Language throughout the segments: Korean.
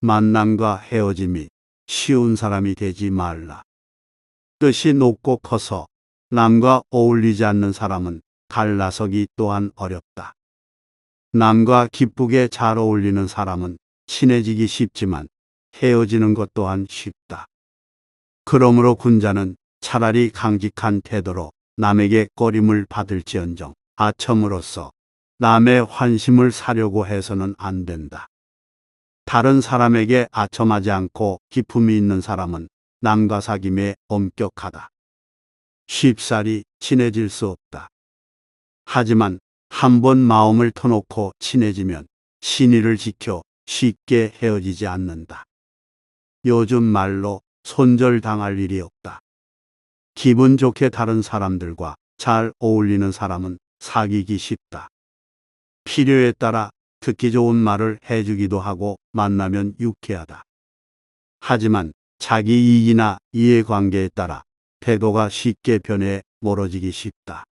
만남과 헤어짐이 쉬운 사람이 되지 말라. 뜻이 높고 커서 남과 어울리지 않는 사람은 갈라서기 또한 어렵다. 남과 기쁘게 잘 어울리는 사람은 친해지기 쉽지만 헤어지는 것 또한 쉽다. 그러므로 군자는 차라리 강직한 태도로 남에게 꺼림을 받을지언정 아첨으로써 남의 환심을 사려고 해서는 안 된다. 다른 사람에게 아첨하지 않고 기품이 있는 사람은 남과 사귐에 엄격하다. 쉽사리 친해질 수 없다. 하지만 한번 마음을 터놓고 친해지면 신의를 지켜 쉽게 헤어지지 않는다. 요즘 말로 손절당할 일이 없다. 기분 좋게 다른 사람들과 잘 어울리는 사람은 사귀기 쉽다. 필요에 따라 듣기 좋은 말을 해주기도 하고 만나면 유쾌하다. 하지만 자기 이익이나 이해관계에 따라 태도가 쉽게 변해 멀어지기 쉽다.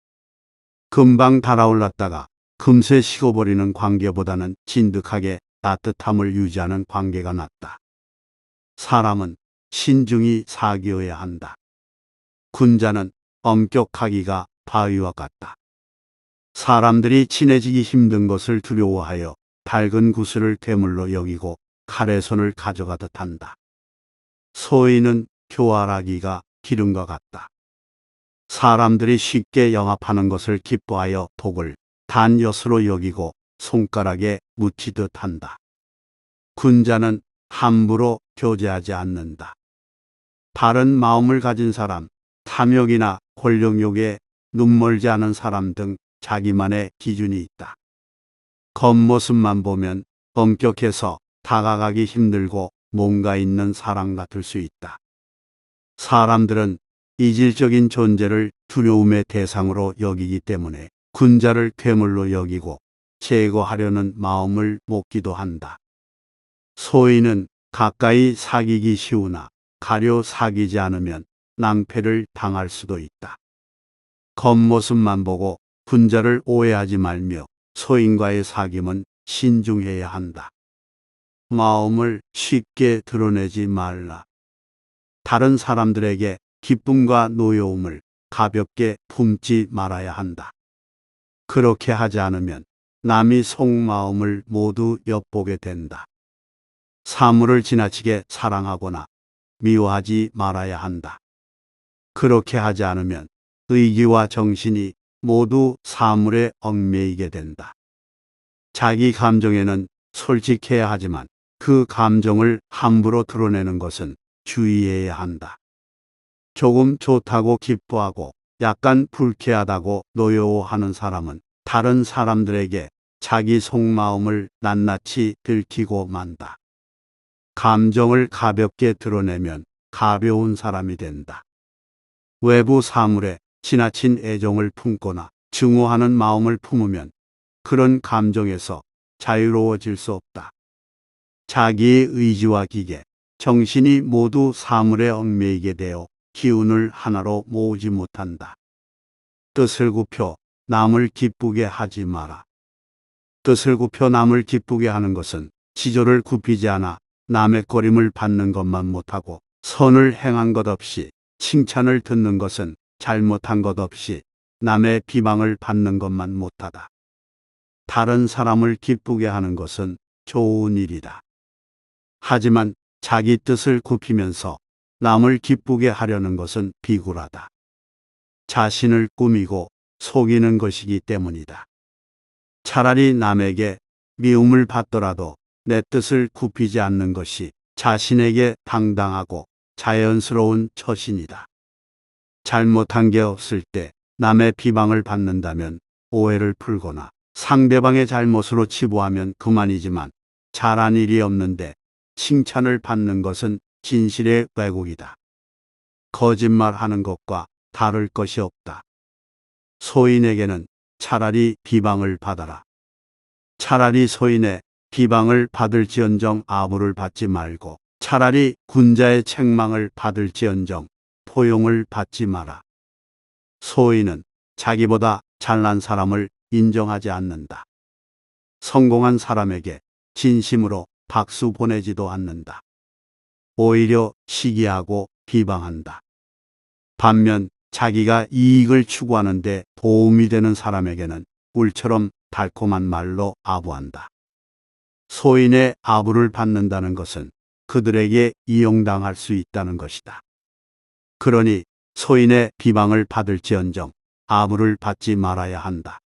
금방 달아올랐다가 금세 식어버리는 관계보다는 진득하게 따뜻함을 유지하는 관계가 낫다. 사람은 신중히 사귀어야 한다. 군자는 엄격하기가 바위와 같다. 사람들이 친해지기 힘든 것을 두려워하여 밝은 구슬을 괴물로 여기고 칼의 손을 가져가듯 한다. 소인은 교활하기가 기름과 같다. 사람들이 쉽게 영합하는 것을 기뻐하여 독을 단 엿으로 여기고 손가락에 묻히듯 한다. 군자는 함부로 교제하지 않는다. 바른 마음을 가진 사람, 탐욕이나 권력욕에 눈멀지 않은 사람 등 자기만의 기준이 있다. 겉모습만 보면 엄격해서 다가가기 힘들고 뭔가 있는 사람 같을 수 있다. 사람들은 이질적인 존재를 두려움의 대상으로 여기기 때문에 군자를 괴물로 여기고 제거하려는 마음을 먹기도 한다. 소인은 가까이 사귀기 쉬우나 가려 사귀지 않으면 낭패를 당할 수도 있다. 겉모습만 보고 군자를 오해하지 말며 소인과의 사귐은 신중해야 한다. 마음을 쉽게 드러내지 말라. 다른 사람들에게 기쁨과 노여움을 가볍게 품지 말아야 한다. 그렇게 하지 않으면 남이 속마음을 모두 엿보게 된다. 사물을 지나치게 사랑하거나 미워하지 말아야 한다. 그렇게 하지 않으면 의기와 정신이 모두 사물에 얽매이게 된다. 자기 감정에는 솔직해야 하지만 그 감정을 함부로 드러내는 것은 주의해야 한다. 조금 좋다고 기뻐하고 약간 불쾌하다고 노여워하는 사람은 다른 사람들에게 자기 속마음을 낱낱이 들키고 만다. 감정을 가볍게 드러내면 가벼운 사람이 된다. 외부 사물에 지나친 애정을 품거나 증오하는 마음을 품으면 그런 감정에서 자유로워질 수 없다. 자기의 의지와 기계, 정신이 모두 사물에 얽매이게 되어 기운을 하나로 모으지 못한다. 뜻을 굽혀 남을 기쁘게 하지 마라. 뜻을 굽혀 남을 기쁘게 하는 것은 지조를 굽히지 않아 남의 꺼림을 받는 것만 못하고 선을 행한 것 없이 칭찬을 듣는 것은 잘못한 것 없이 남의 비방을 받는 것만 못하다. 다른 사람을 기쁘게 하는 것은 좋은 일이다. 하지만 자기 뜻을 굽히면서 남을 기쁘게 하려는 것은 비굴하다. 자신을 꾸미고 속이는 것이기 때문이다. 차라리 남에게 미움을 받더라도 내 뜻을 굽히지 않는 것이 자신에게 당당하고 자연스러운 처신이다. 잘못한 게 없을 때 남의 비방을 받는다면 오해를 풀거나 상대방의 잘못으로 치부하면 그만이지만 잘한 일이 없는데 칭찬을 받는 것은 진실의 왜곡이다. 거짓말하는 것과 다를 것이 없다. 소인에게는 차라리 비방을 받아라. 차라리 소인의 비방을 받을지언정 아부를 받지 말고 차라리 군자의 책망을 받을지언정 포용을 받지 마라. 소인은 자기보다 잘난 사람을 인정하지 않는다. 성공한 사람에게 진심으로 박수 보내지도 않는다. 오히려 시기하고 비방한다. 반면 자기가 이익을 추구하는데 도움이 되는 사람에게는 꿀처럼 달콤한 말로 아부한다. 소인의 아부를 받는다는 것은 그들에게 이용당할 수 있다는 것이다. 그러니 소인의 비방을 받을지언정 아부를 받지 말아야 한다.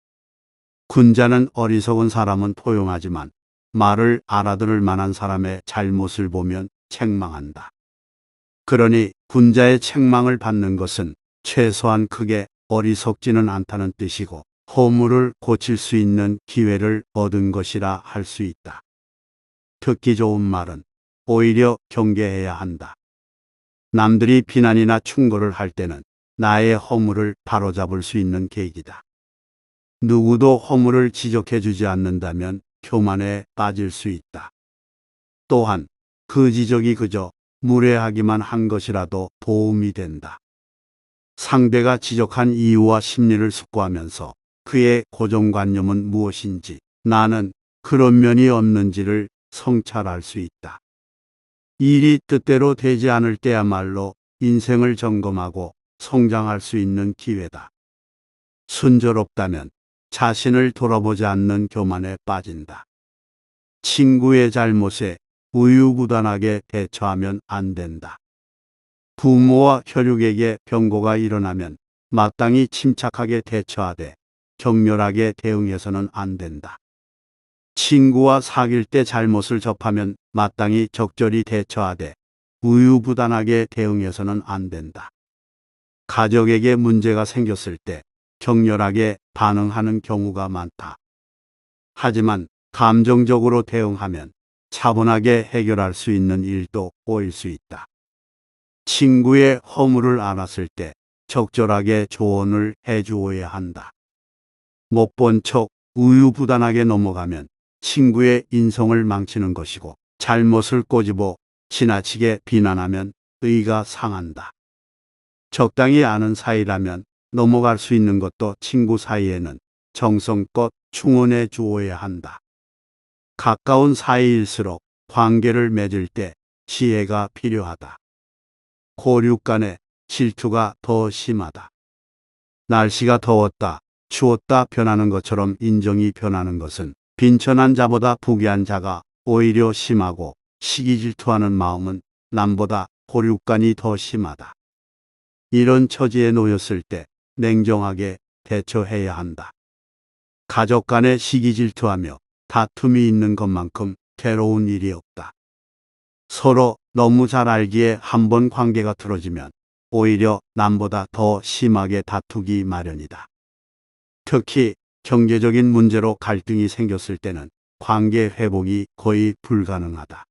군자는 어리석은 사람은 포용하지만 말을 알아들을 만한 사람의 잘못을 보면 책망한다. 그러니 군자의 책망을 받는 것은 최소한 크게 어리석지는 않다는 뜻이고 허물을 고칠 수 있는 기회를 얻은 것이라 할 수 있다. 듣기 좋은 말은 오히려 경계해야 한다. 남들이 비난이나 충고를 할 때는 나의 허물을 바로잡을 수 있는 계기다. 누구도 허물을 지적해주지 않는다면 교만에 빠질 수 있다. 또한 그 지적이 그저 무례하기만 한 것이라도 도움이 된다. 상대가 지적한 이유와 심리를 숙고하면서 그의 고정관념은 무엇인지, 나는 그런 면이 없는지를 성찰할 수 있다. 일이 뜻대로 되지 않을 때야말로 인생을 점검하고 성장할 수 있는 기회다. 순조롭다면 자신을 돌아보지 않는 교만에 빠진다. 친구의 잘못에 우유부단하게 대처하면 안 된다. 부모와 혈육에게 병고가 일어나면 마땅히 침착하게 대처하되 격렬하게 대응해서는 안 된다. 친구와 사귈 때 잘못을 접하면 마땅히 적절히 대처하되 우유부단하게 대응해서는 안 된다. 가족에게 문제가 생겼을 때 격렬하게 반응하는 경우가 많다. 하지만 감정적으로 대응하면 차분하게 해결할 수 있는 일도 꼬일 수 있다. 친구의 허물을 알았을 때 적절하게 조언을 해주어야 한다. 못 본 척 우유부단하게 넘어가면 친구의 인성을 망치는 것이고, 잘못을 꼬집어 지나치게 비난하면 의가 상한다. 적당히 아는 사이라면 넘어갈 수 있는 것도 친구 사이에는 정성껏 충원해 주어야 한다. 가까운 사이일수록 관계를 맺을 때 지혜가 필요하다. 고륙 간의 질투가 더 심하다. 날씨가 더웠다, 추웠다 변하는 것처럼 인정이 변하는 것은 빈천한 자보다 부귀한 자가 오히려 심하고, 시기 질투하는 마음은 남보다 고륙간이 더 심하다. 이런 처지에 놓였을 때 냉정하게 대처해야 한다. 가족 간에 시기 질투하며 다툼이 있는 것만큼 괴로운 일이 없다. 서로 너무 잘 알기에 한번 관계가 틀어지면 오히려 남보다 더 심하게 다투기 마련이다. 특히 경제적인 문제로 갈등이 생겼을 때는 관계 회복이 거의 불가능하다.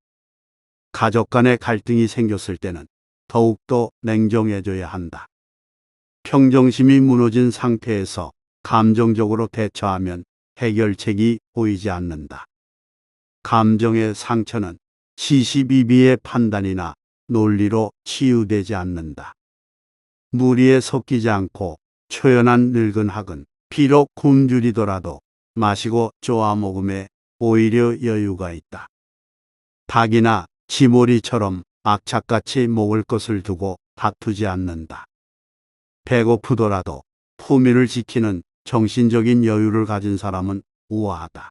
가족 간의 갈등이 생겼을 때는 더욱더 냉정해져야 한다. 평정심이 무너진 상태에서 감정적으로 대처하면 해결책이 보이지 않는다. 감정의 상처는 시시비비의 판단이나 논리로 치유되지 않는다. 무리에 섞이지 않고 초연한 늙은 학은 비록 굶주리더라도 마시고 쪼아 먹음에 오히려 여유가 있다. 닭이나 지모리처럼 악착같이 먹을 것을 두고 다투지 않는다. 배고프더라도 품위를 지키는 정신적인 여유를 가진 사람은 우아하다.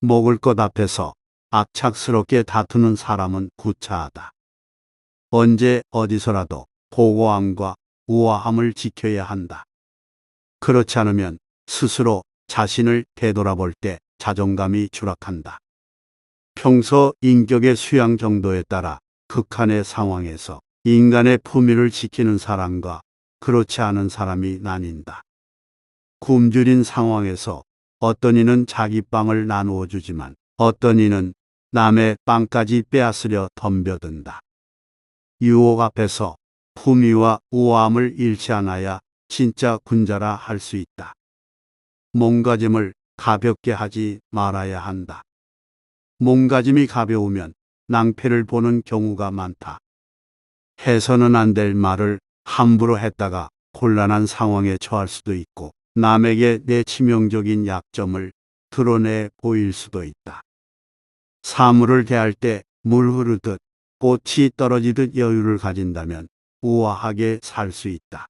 먹을 것 앞에서 악착스럽게 다투는 사람은 구차하다. 언제 어디서라도 고고함과 우아함을 지켜야 한다. 그렇지 않으면 스스로 자신을 되돌아볼 때 자존감이 추락한다. 평소 인격의 수양 정도에 따라 극한의 상황에서 인간의 품위를 지키는 사람과 그렇지 않은 사람이 나뉜다. 굶주린 상황에서 어떤 이는 자기 빵을 나누어 주지만 어떤 이는 남의 빵까지 빼앗으려 덤벼든다. 유혹 앞에서 품위와 우아함을 잃지 않아야 진짜 군자라 할 수 있다. 몸가짐을 가볍게 하지 말아야 한다. 몸가짐이 가벼우면 낭패를 보는 경우가 많다. 해서는 안 될 말을 함부로 했다가 곤란한 상황에 처할 수도 있고, 남에게 내 치명적인 약점을 드러내 보일 수도 있다. 사물을 대할 때 물 흐르듯 꽃이 떨어지듯 여유를 가진다면 우아하게 살 수 있다.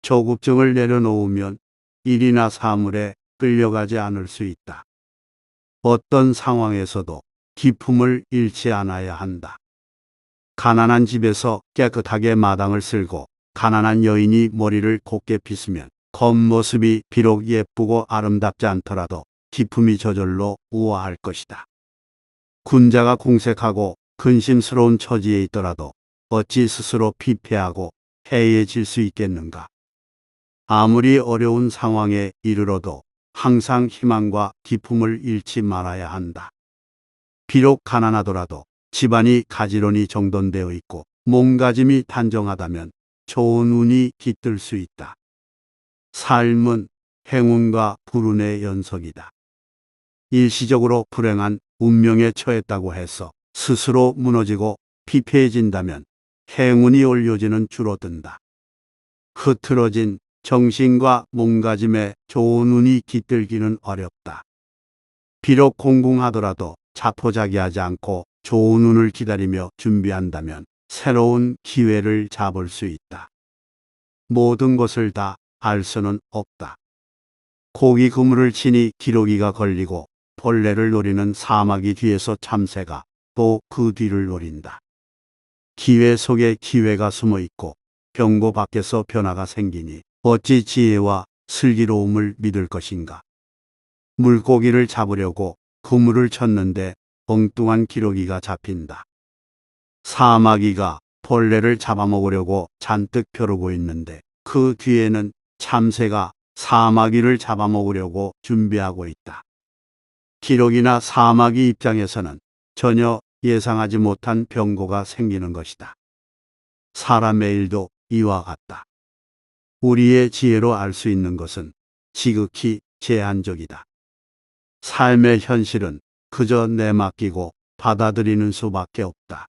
조급증을 내려놓으면 일이나 사물에 끌려가지 않을 수 있다. 어떤 상황에서도 기품을 잃지 않아야 한다. 가난한 집에서 깨끗하게 마당을 쓸고 가난한 여인이 머리를 곱게 빗으면 겉모습이 비록 예쁘고 아름답지 않더라도 기품이 저절로 우아할 것이다. 군자가 궁색하고 근심스러운 처지에 있더라도 어찌 스스로 피폐하고 해해질 수 있겠는가. 아무리 어려운 상황에 이르러도 항상 희망과 기품을 잃지 말아야 한다. 비록 가난하더라도 집안이 가지런히 정돈되어 있고 몸가짐이 단정하다면 좋은 운이 깃들 수 있다. 삶은 행운과 불운의 연속이다. 일시적으로 불행한 운명에 처했다고 해서 스스로 무너지고 피폐해진다면 행운이 올 여지는 줄어든다. 흐트러진 정신과 몸가짐에 좋은 운이 깃들기는 어렵다. 비록 공공하더라도 자포자기하지 않고 좋은 운을 기다리며 준비한다면 새로운 기회를 잡을 수 있다. 모든 것을 다 알 수는 없다. 고기 그물을 치니 기러기가 걸리고 벌레를 노리는 사마귀 뒤에서 참새가 또 그 뒤를 노린다. 기회 속에 기회가 숨어 있고 병고 밖에서 변화가 생기니 어찌 지혜와 슬기로움을 믿을 것인가. 물고기를 잡으려고 그물을 쳤는데 엉뚱한 기러기가 잡힌다. 사마귀가 벌레를 잡아먹으려고 잔뜩 벼르고 있는데 그 뒤에는 참새가 사마귀를 잡아먹으려고 준비하고 있다. 기러기나 사마귀 입장에서는 전혀 예상하지 못한 병고가 생기는 것이다. 사람의 일도 이와 같다. 우리의 지혜로 알 수 있는 것은 지극히 제한적이다. 삶의 현실은 그저 내맡기고 받아들이는 수밖에 없다.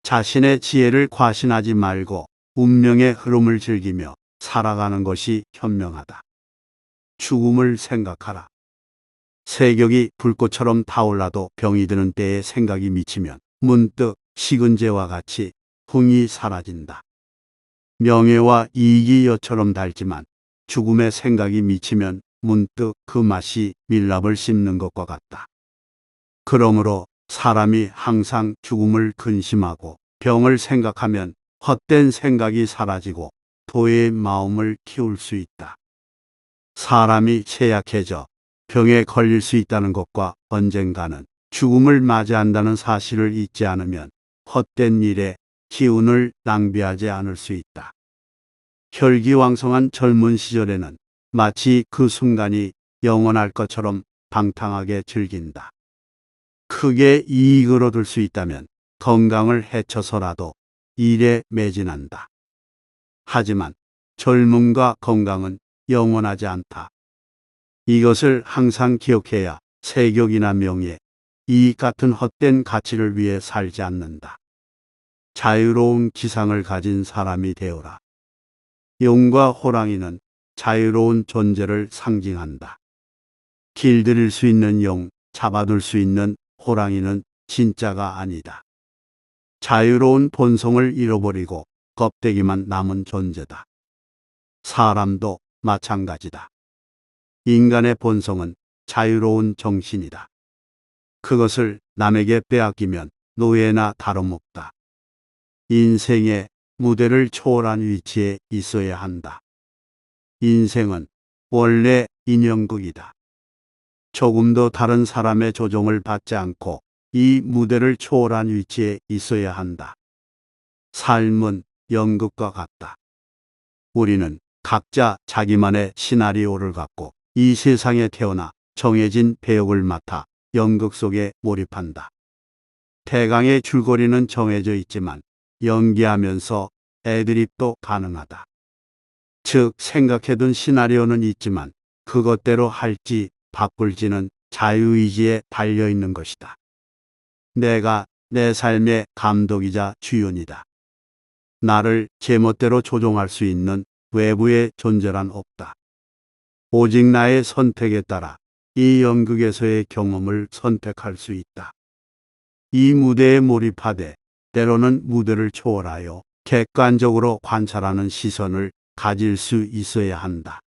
자신의 지혜를 과신하지 말고 운명의 흐름을 즐기며 살아가는 것이 현명하다. 죽음을 생각하라. 세격이 불꽃처럼 타올라도 병이 드는 때에 생각이 미치면 문득 식은재와 같이 흥이 사라진다. 명예와 이익이 여처럼 달지만 죽음의 생각이 미치면 문득 그 맛이 밀랍을 씹는 것과 같다. 그러므로 사람이 항상 죽음을 근심하고 병을 생각하면 헛된 생각이 사라지고 도의 마음을 키울 수 있다. 사람이 취약해져 병에 걸릴 수 있다는 것과 언젠가는 죽음을 맞이한다는 사실을 잊지 않으면 헛된 일에 기운을 낭비하지 않을 수 있다. 혈기왕성한 젊은 시절에는 마치 그 순간이 영원할 것처럼 방탕하게 즐긴다. 크게 이익을 얻을 수 있다면 건강을 해쳐서라도 일에 매진한다. 하지만 젊음과 건강은 영원하지 않다. 이것을 항상 기억해야 세격이나 명예, 이익 같은 헛된 가치를 위해 살지 않는다. 자유로운 기상을 가진 사람이 되어라. 용과 호랑이는 자유로운 존재를 상징한다. 길들일 수 있는 용, 잡아둘 수 있는 호랑이는 진짜가 아니다. 자유로운 본성을 잃어버리고 껍데기만 남은 존재다. 사람도 마찬가지다. 인간의 본성은 자유로운 정신이다. 그것을 남에게 빼앗기면 노예나 다름없다. 인생의 무대를 초월한 위치에 있어야 한다. 인생은 원래 인형극이다. 조금도 다른 사람의 조종을 받지 않고 이 무대를 초월한 위치에 있어야 한다. 삶은 연극과 같다. 우리는 각자 자기만의 시나리오를 갖고 이 세상에 태어나 정해진 배역을 맡아 연극 속에 몰입한다. 대강의 줄거리는 정해져 있지만 연기하면서 애드립도 가능하다. 즉 생각해둔 시나리오는 있지만 그것대로 할지 바꿀지는 자유의지에 달려있는 것이다. 내가 내 삶의 감독이자 주연이다. 나를 제멋대로 조종할 수 있는 외부의 존재란 없다. 오직 나의 선택에 따라 이 연극에서의 경험을 선택할 수 있다. 이 무대에 몰입하되 때로는 무대를 초월하여 객관적으로 관찰하는 시선을 가질 수 있어야 한다.